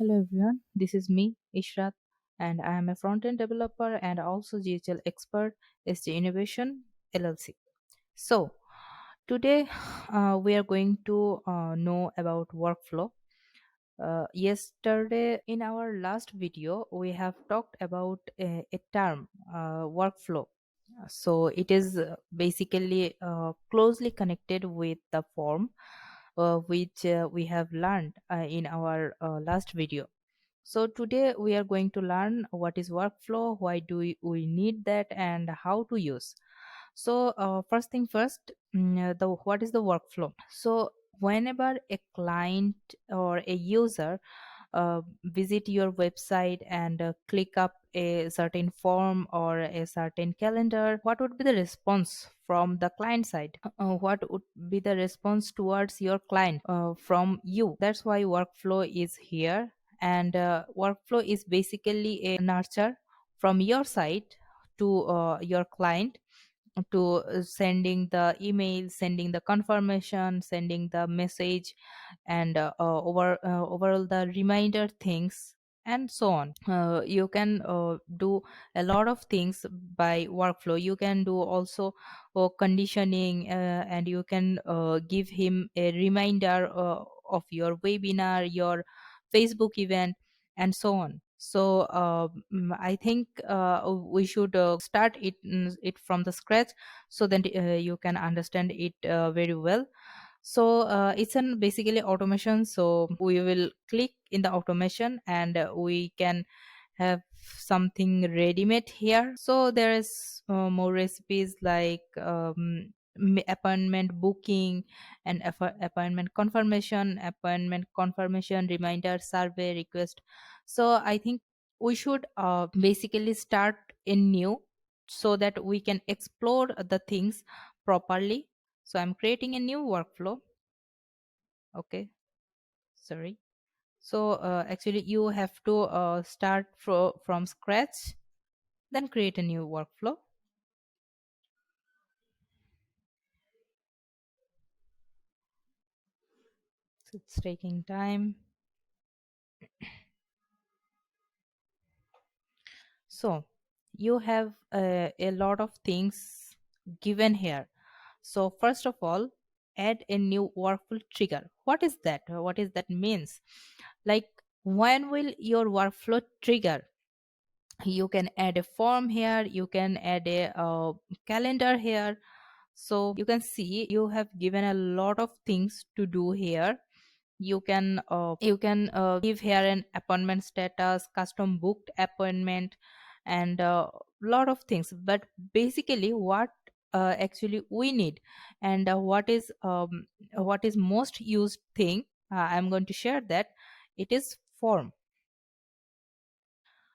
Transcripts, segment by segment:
Hello everyone, this is me, Ishrat, and I am a front-end developer and also GHL expert, SG Innovation LLC. So, today we are going to know about workflow. Yesterday, in our last video, we have talked about a term, workflow. So, it is basically closely connected with the form which we have learned in our last video. So today we are going to learn what is workflow, why do we need that, and how to use. So first thing first, the what is the workflow? So whenever a client or a user visit your website and click up a certain form or a certain calendar, what would be the response from the client side? What would be the response towards your client from you? That's why workflow is here. And workflow is basically a nurture from your side to your client, to sending the email, sending the confirmation, sending the message, and overall the reminder things, and so on. You can do a lot of things by workflow. You can do also conditioning, and you can give him a reminder of your webinar, your Facebook event, and so on. So I think we should start it from the scratch, so that you can understand it very well. So it's an basically automation. So we will click in the automation, and we can have something ready made here. So there is more recipes like appointment booking and appointment confirmation, reminder, survey request. So I think we should basically start in new, so that we can explore the things properly. So I'm creating a new workflow. Okay, sorry. So actually you have to start from scratch, then create a new workflow. So it's taking time. So you have a lot of things given here. So first of all, add a new workflow trigger. What is that? What is that means? Like, when will your workflow trigger? You can add a form here, you can add a calendar here. So you can see you have given a lot of things to do here. You can give here an appointment status, custom booked appointment, and a lot of things. But basically what actually we need, and what is most used thing, I'm going to share that. It is form.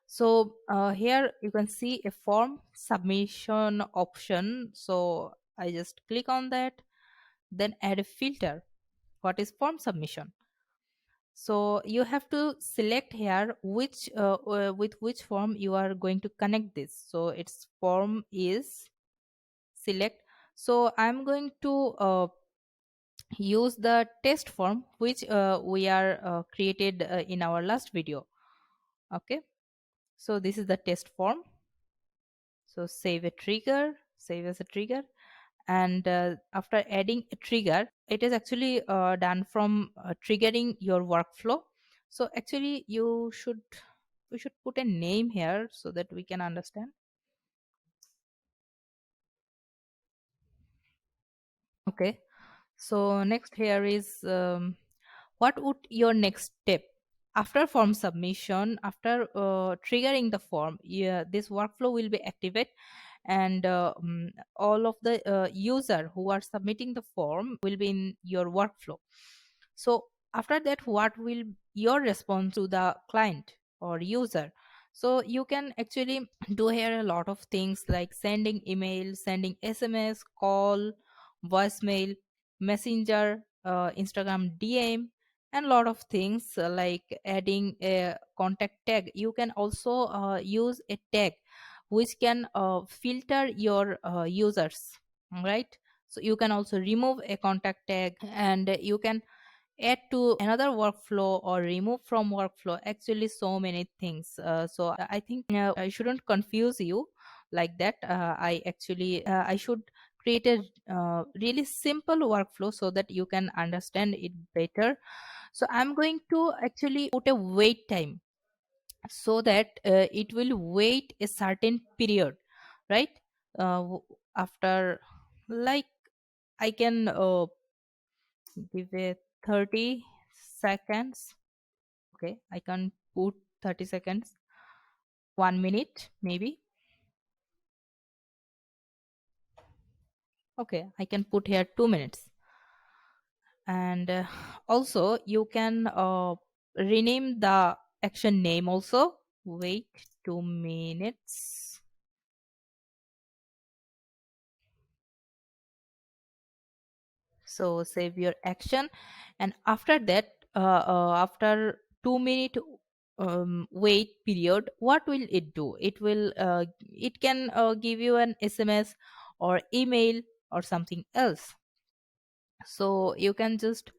So here you can see a form submission option. So I just click on that, then add a filter. What is form submission? So you have to select here which with which form you are going to connect this. So its form is select. So I'm going to use the test form which we are created in our last video. Okay, so this is the test form. So save as a trigger. And after adding a trigger, it is actually done from triggering your workflow. So actually we should put a name here so that we can understand. Okay, so next here is what would your next step after form submission, after triggering the form? Yeah, this workflow will be activated, and all of the user who are submitting the form will be in your workflow. So after that, what will your response to the client or user? So you can actually do here a lot of things like sending email, sending SMS, call, voicemail, messenger, Instagram DM, and a lot of things like adding a contact tag. You can also use a tag which can filter your users, right? So you can also remove a contact tag, and you can add to another workflow or remove from workflow, actually so many things. So I think I shouldn't confuse you like that. I should create a really simple workflow so that you can understand it better. So I'm going to actually put a wait time so that it will wait a certain period, right? After, like, I can give it 30 seconds. Okay, I can put 30 seconds, 1 minute maybe. Okay, I can put here 2 minutes. And also you can rename the action name also. Wait 2 minutes. So save your action, and after that, after 2 minute wait period, what will it do? It will it can give you an SMS or email or something else. So you can just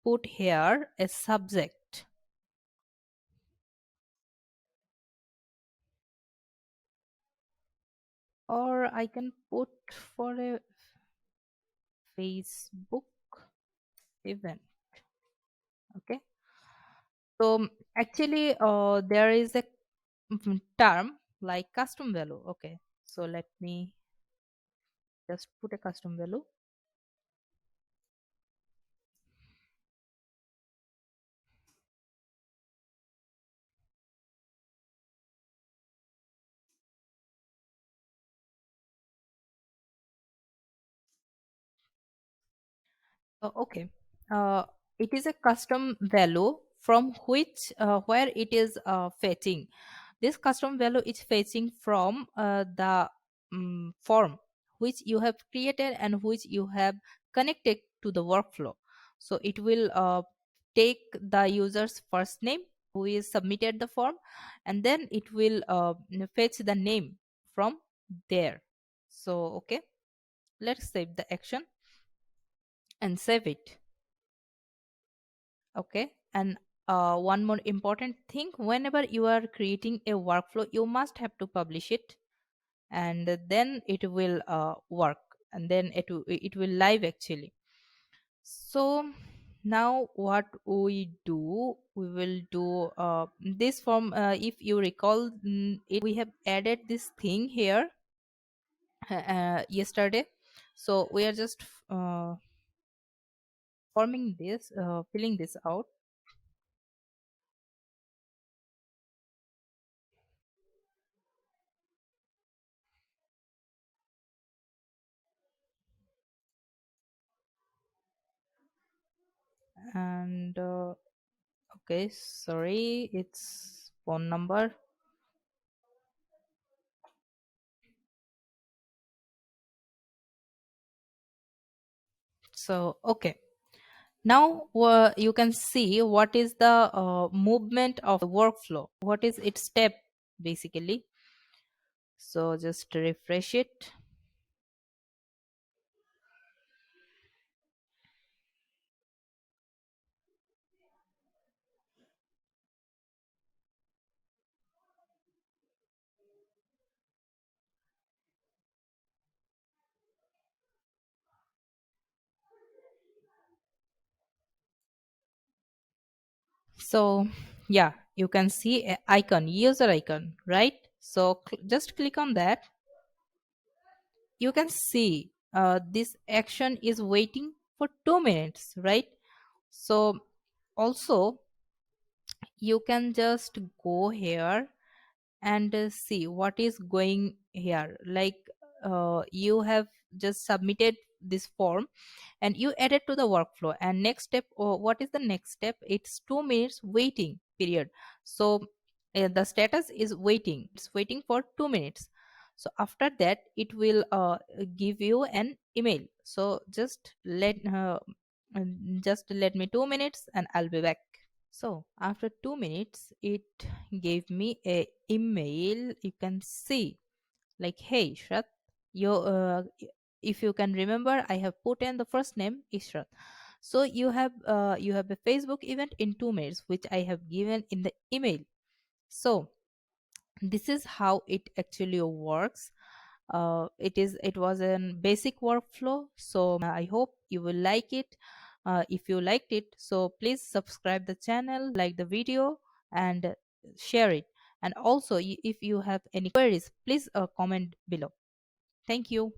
put here a subject, or I can put for a Facebook event. Okay, so actually there is a term like custom value. Okay, so let me just put a custom value. Okay, it is a custom value from which where it is fetching. This custom value is fetching from the form which you have created and which you have connected to the workflow. So it will take the user's first name who is submitted the form, and then it will fetch the name from there. So okay, let's save the action and save it. Okay, and one more important thing, whenever you are creating a workflow, you must have to publish it, and then it will work, and then it will live actually. So now what we do, we will do this form. If you recall, we have added this thing here yesterday. So we are just forming this, filling this out. And okay, sorry, it's phone number. So okay, now you can see what is the movement of the workflow, what is its step basically. So just refresh it. So yeah, you can see a icon, user icon, right? So just click on that. You can see this action is waiting for 2 minutes, right? So also you can just go here and see what is going here. Like you have just submitted this form and you add it to the workflow, and next step, what is the next step? It's 2 minutes waiting period. So the status is waiting, it's waiting for 2 minutes. So after that it will give you an email. So just let me 2 minutes and I'll be back. So after 2 minutes, it gave me a email. You can see, like, hey, Shrat, you if you can remember, I have put in the first name Ishrat. So you have a Facebook event in 2 minutes, which I have given in the email. So this is how it actually works. It was a basic workflow, so I hope you will like it. If you liked it, so please subscribe the channel, like the video, and share it. And also if you have any queries, please comment below. Thank you.